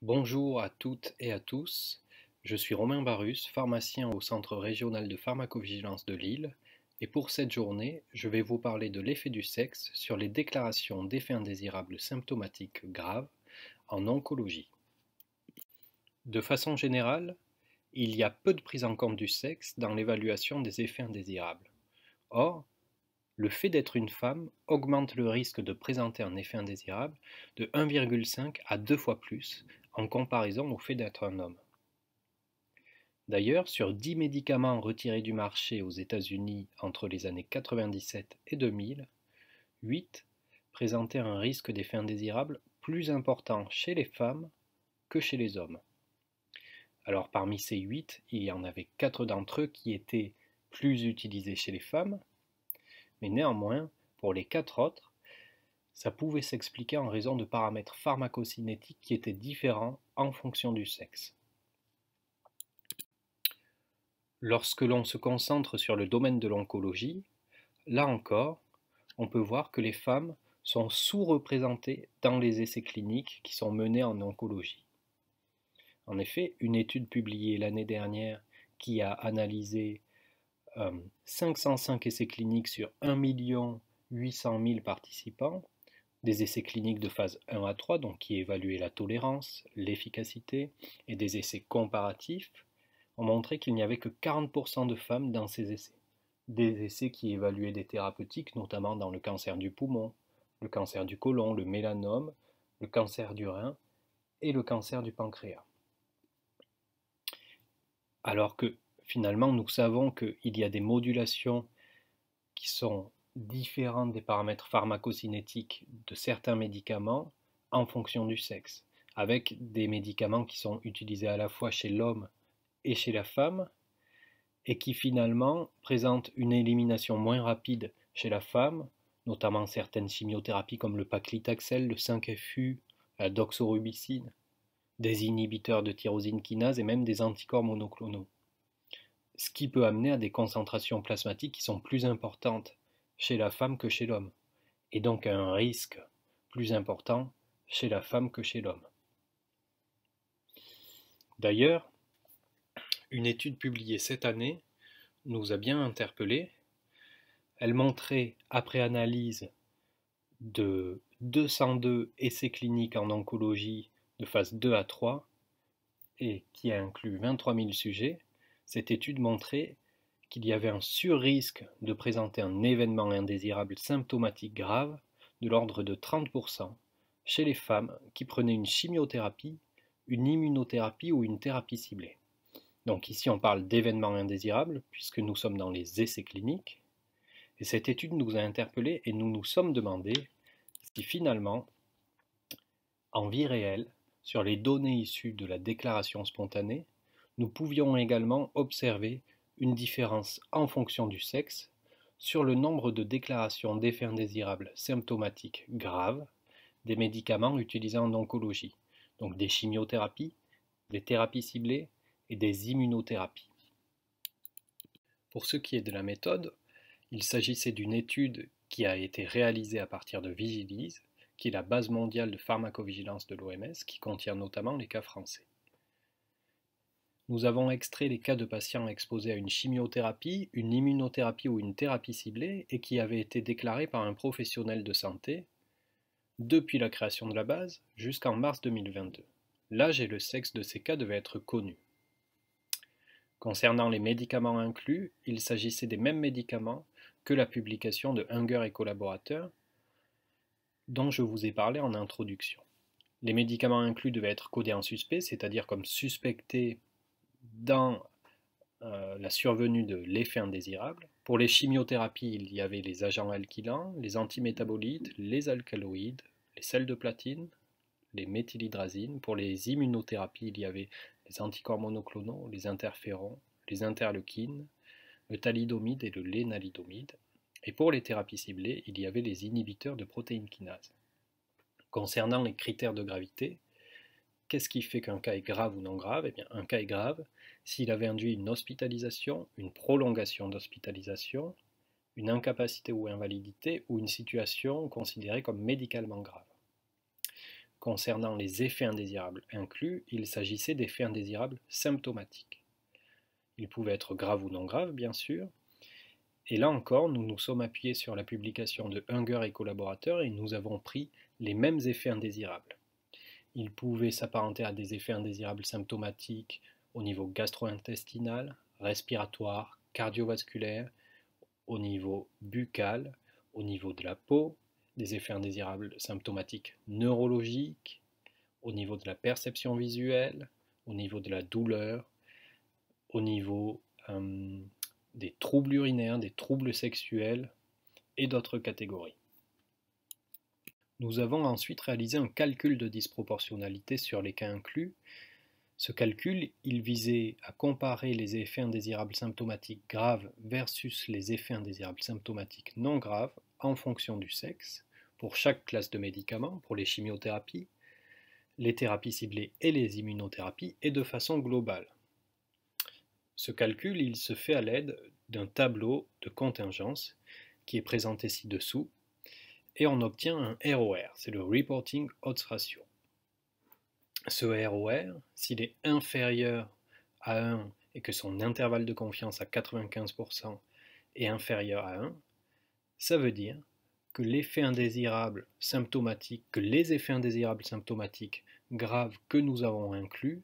Bonjour à toutes et à tous, je suis Romain Barus, pharmacien au Centre régional de pharmacovigilance de Lille, et pour cette journée, je vais vous parler de l'effet du sexe sur les déclarations d'effets indésirables symptomatiques graves en oncologie. De façon générale, il y a peu de prise en compte du sexe dans l'évaluation des effets indésirables. Or, le fait d'être une femme augmente le risque de présenter un effet indésirable de 1,5 à 2 fois plus en comparaison au fait d'être un homme. D'ailleurs, sur 10 médicaments retirés du marché aux États-Unis entre les années 97 et 2000, 8 présentaient un risque d'effet indésirable plus important chez les femmes que chez les hommes. Alors parmi ces 8, il y en avait 4 d'entre eux qui étaient plus utilisés chez les femmes, mais néanmoins, pour les 4 autres, ça pouvait s'expliquer en raison de paramètres pharmacocinétiques qui étaient différents en fonction du sexe. Lorsque l'on se concentre sur le domaine de l'oncologie, là encore, on peut voir que les femmes sont sous-représentées dans les essais cliniques qui sont menés en oncologie. En effet, une étude publiée l'année dernière qui a analysé 505 essais cliniques sur 1 800 000 participants, des essais cliniques de phase 1 à 3, donc qui évaluaient la tolérance, l'efficacité, et des essais comparatifs, ont montré qu'il n'y avait que 40% de femmes dans ces essais. Des essais qui évaluaient des thérapeutiques, notamment dans le cancer du poumon, le cancer du côlon, le mélanome, le cancer du rein et le cancer du pancréas. Alors que finalement, nous savons qu'il y a des modulations qui sont différentes des paramètres pharmacocinétiques de certains médicaments en fonction du sexe, avec des médicaments qui sont utilisés à la fois chez l'homme et chez la femme, et qui finalement présentent une élimination moins rapide chez la femme, notamment certaines chimiothérapies comme le paclitaxel, le 5-FU, la doxorubicine, des inhibiteurs de tyrosine kinase et même des anticorps monoclonaux. Ce qui peut amener à des concentrations plasmatiques qui sont plus importantes chez la femme que chez l'homme, et donc à un risque plus important chez la femme que chez l'homme. D'ailleurs, une étude publiée cette année nous a bien interpellés. Elle montrait, après analyse de 202 essais cliniques en oncologie de phase 2 à 3, et qui a inclus 23 000 sujets, cette étude montrait qu'il y avait un surrisque de présenter un événement indésirable symptomatique grave de l'ordre de 30% chez les femmes qui prenaient une chimiothérapie, une immunothérapie ou une thérapie ciblée. Donc ici on parle d'événements indésirables puisque nous sommes dans les essais cliniques. Et cette étude nous a interpellés et nous nous sommes demandé si finalement, en vie réelle, sur les données issues de la déclaration spontanée, nous pouvions également observer une différence en fonction du sexe sur le nombre de déclarations d'effets indésirables symptomatiques graves des médicaments utilisés en oncologie, donc des chimiothérapies, des thérapies ciblées et des immunothérapies. Pour ce qui est de la méthode, il s'agissait d'une étude qui a été réalisée à partir de Vigilise, qui est la base mondiale de pharmacovigilance de l'OMS, qui contient notamment les cas français. Nous avons extrait les cas de patients exposés à une chimiothérapie, une immunothérapie ou une thérapie ciblée et qui avaient été déclarés par un professionnel de santé depuis la création de la base jusqu'en mars 2022. L'âge et le sexe de ces cas devaient être connus. Concernant les médicaments inclus, il s'agissait des mêmes médicaments que la publication de Unger et collaborateurs dont je vous ai parlé en introduction. Les médicaments inclus devaient être codés en suspect, c'est-à-dire comme suspectés dans la survenue de l'effet indésirable. Pour les chimiothérapies, il y avait les agents alkylants, les antimétabolites, les alcaloïdes, les sels de platine, les méthylhydrazines. Pour les immunothérapies, il y avait les anticorps monoclonaux, les interférons, les interleukines, le thalidomide et le lénalidomide. Et pour les thérapies ciblées, il y avait les inhibiteurs de protéines kinases. Concernant les critères de gravité, qu'est-ce qui fait qu'un cas est grave ou non grave? Eh bien, un cas est grave s'il avait induit une hospitalisation, une prolongation d'hospitalisation, une incapacité ou invalidité ou une situation considérée comme médicalement grave. concernant les effets indésirables inclus, il s'agissait d'effets indésirables symptomatiques. Ils pouvaient être graves ou non graves, bien sûr. Et là encore, nous nous sommes appuyés sur la publication de Unger et collaborateurs et nous avons pris les mêmes effets indésirables. Ils pouvaient s'apparenter à des effets indésirables symptomatiques au niveau gastro-intestinal, respiratoire, cardiovasculaire, au niveau buccal, au niveau de la peau, des effets indésirables symptomatiques neurologiques, au niveau de la perception visuelle, au niveau de la douleur, au niveau des troubles urinaires, des troubles sexuels et d'autres catégories. Nous avons ensuite réalisé un calcul de disproportionnalité sur les cas inclus. Ce calcul, il visait à comparer les effets indésirables symptomatiques graves versus les effets indésirables symptomatiques non graves en fonction du sexe, pour chaque classe de médicaments, pour les chimiothérapies, les thérapies ciblées et les immunothérapies, et de façon globale. Ce calcul, il se fait à l'aide d'un tableau de contingence qui est présenté ci-dessous, et on obtient un ROR, c'est le Reporting Odds Ratio. Ce ROR, s'il est inférieur à 1 et que son intervalle de confiance à 95% est inférieur à 1, ça veut dire que l'effet indésirable symptomatique, que les effets indésirables symptomatiques graves que nous avons inclus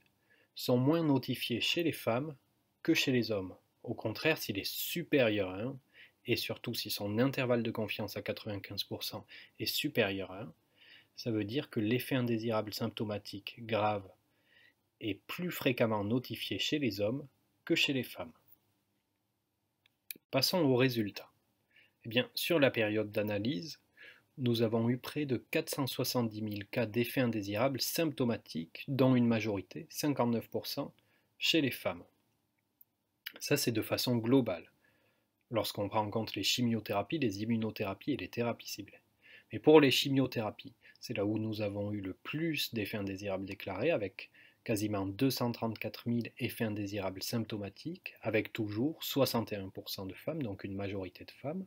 sont moins notifiés chez les femmes que chez les hommes. Au contraire, s'il est supérieur à 1, et surtout si son intervalle de confiance à 95% est supérieur à 1, ça veut dire que l'effet indésirable symptomatique grave est plus fréquemment notifié chez les hommes que chez les femmes. Passons aux résultats. Eh bien, sur la période d'analyse, nous avons eu près de 470 000 cas d'effets indésirables symptomatiques, dont une majorité, 59%, chez les femmes. Ça, c'est de façon globale, lorsqu'on prend en compte les chimiothérapies, les immunothérapies et les thérapies ciblées. Mais pour les chimiothérapies, c'est là où nous avons eu le plus d'effets indésirables déclarés, avec quasiment 234 000 effets indésirables symptomatiques, avec toujours 61% de femmes, donc une majorité de femmes.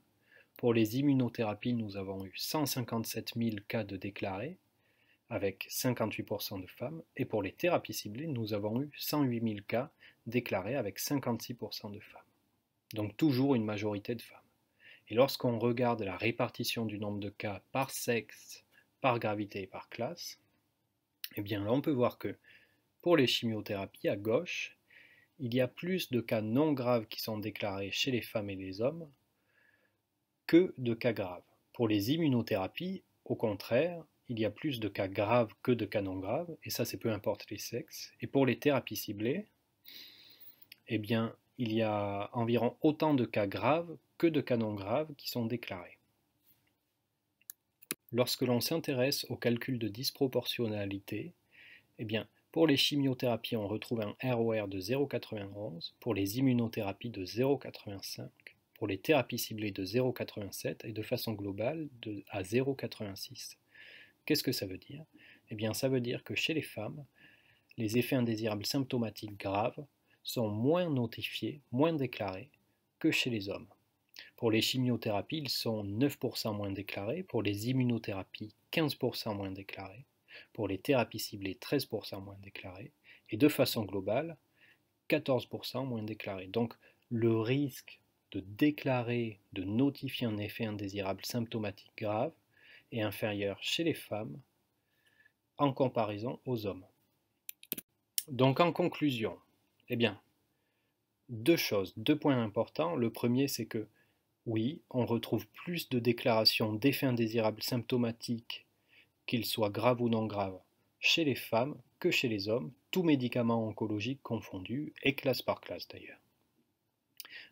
Pour les immunothérapies, nous avons eu 157 000 cas de déclarés, avec 58% de femmes. Et pour les thérapies ciblées, nous avons eu 108 000 cas déclarés, avec 56% de femmes. Donc toujours une majorité de femmes. Et lorsqu'on regarde la répartition du nombre de cas par sexe, par gravité et par classe, eh bien là on peut voir que pour les chimiothérapies à gauche, il y a plus de cas non graves qui sont déclarés chez les femmes et les hommes que de cas graves. Pour les immunothérapies, au contraire, il y a plus de cas graves que de cas non graves, et ça c'est peu importe les sexes. Et pour les thérapies ciblées, eh bien il y a environ autant de cas graves que de cas non graves qui sont déclarés. Lorsque l'on s'intéresse au calcul de disproportionnalité, eh bien, pour les chimiothérapies, on retrouve un ROR de 0,91, pour les immunothérapies de 0,85, pour les thérapies ciblées de 0,87 et de façon globale à 0,86. Qu'est-ce que ça veut dire? Eh bien, ça veut dire que chez les femmes, les effets indésirables symptomatiques graves sont moins notifiés, moins déclarés que chez les hommes. Pour les chimiothérapies, ils sont 9% moins déclarés, pour les immunothérapies, 15% moins déclarés, pour les thérapies ciblées, 13% moins déclarés, et de façon globale, 14% moins déclarés. Donc le risque de déclarer, de notifier un effet indésirable symptomatique grave est inférieur chez les femmes en comparaison aux hommes. Donc en conclusion, eh bien, deux points importants. Le premier, c'est que oui, on retrouve plus de déclarations d'effets indésirables symptomatiques, qu'ils soient graves ou non graves, chez les femmes que chez les hommes, tous médicaments oncologiques confondus, et classe par classe d'ailleurs.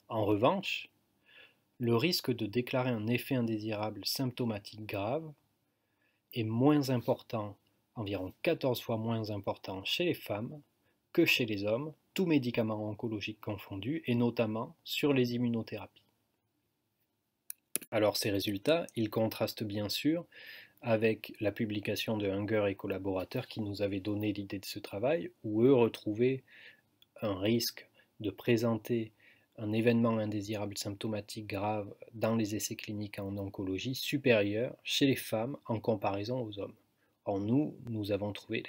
En revanche, le risque de déclarer un effet indésirable symptomatique grave est moins important, environ 14 fois moins important chez les femmes que chez les hommes, tous médicaments oncologiques confondus, et notamment sur les immunothérapies. Alors ces résultats, ils contrastent bien sûr avec la publication de Unger et collaborateurs qui nous avaient donné l'idée de ce travail, où eux retrouvaient un risque de présenter un événement indésirable symptomatique grave dans les essais cliniques en oncologie supérieur chez les femmes en comparaison aux hommes. Or nous avons trouvé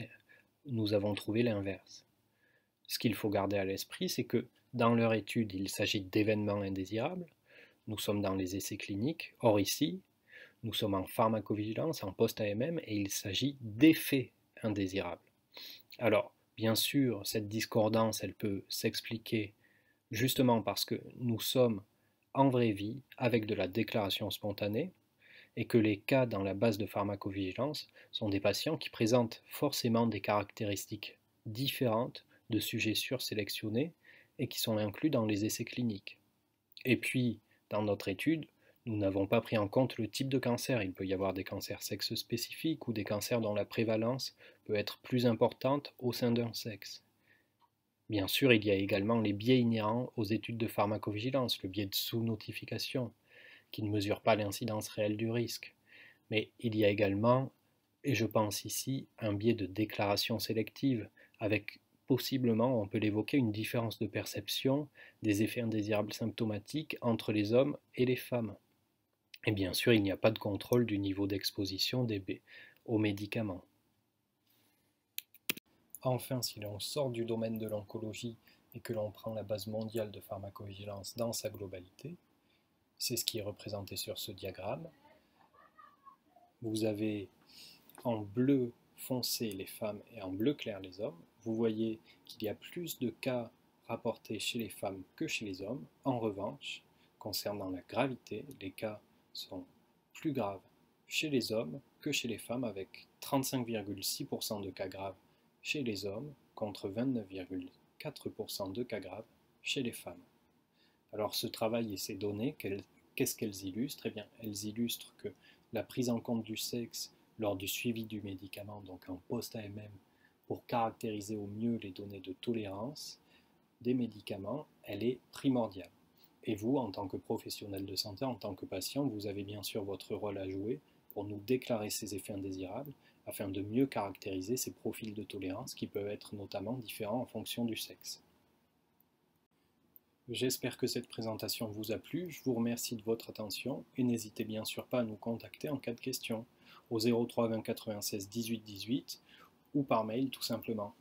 l'inverse. Ce qu'il faut garder à l'esprit, c'est que dans leur étude, il s'agit d'événements indésirables. Nous sommes dans les essais cliniques. Or ici, nous sommes en pharmacovigilance, en post-AMM, et il s'agit d'effets indésirables. Alors, bien sûr, cette discordance, elle peut s'expliquer justement parce que nous sommes en vraie vie avec de la déclaration spontanée et que les cas dans la base de pharmacovigilance sont des patients qui présentent forcément des caractéristiques différentes de sujets sursélectionnés et qui sont inclus dans les essais cliniques. Et puis, dans notre étude, nous n'avons pas pris en compte le type de cancer. Il peut y avoir des cancers sexes spécifiques ou des cancers dont la prévalence peut être plus importante au sein d'un sexe. Bien sûr, il y a également les biais inhérents aux études de pharmacovigilance, le biais de sous-notification, qui ne mesure pas l'incidence réelle du risque. Mais il y a également, et je pense ici, un biais de déclaration sélective, avec possiblement, on peut l'évoquer, une différence de perception des effets indésirables symptomatiques entre les hommes et les femmes. Et bien sûr, il n'y a pas de contrôle du niveau d'exposition aux médicaments. Enfin, si l'on sort du domaine de l'oncologie et que l'on prend la base mondiale de pharmacovigilance dans sa globalité, c'est ce qui est représenté sur ce diagramme. Vous avez en bleu foncé les femmes et en bleu clair les hommes. Vous voyez qu'il y a plus de cas rapportés chez les femmes que chez les hommes. En revanche, concernant la gravité, les cas sont plus graves chez les hommes que chez les femmes, avec 35,6% de cas graves chez les hommes contre 29,4% de cas graves chez les femmes. Alors ce travail et ces données, qu'est-ce qu'elles illustrent? Eh bien, elles illustrent que la prise en compte du sexe lors du suivi du médicament, donc en post-AMM, pour caractériser au mieux les données de tolérance des médicaments, elle est primordiale. Et vous, en tant que professionnel de santé, en tant que patient, vous avez bien sûr votre rôle à jouer pour nous déclarer ces effets indésirables afin de mieux caractériser ces profils de tolérance qui peuvent être notamment différents en fonction du sexe. J'espère que cette présentation vous a plu, je vous remercie de votre attention et n'hésitez bien sûr pas à nous contacter en cas de questions au 03 20 96 18 18 ou par mail tout simplement.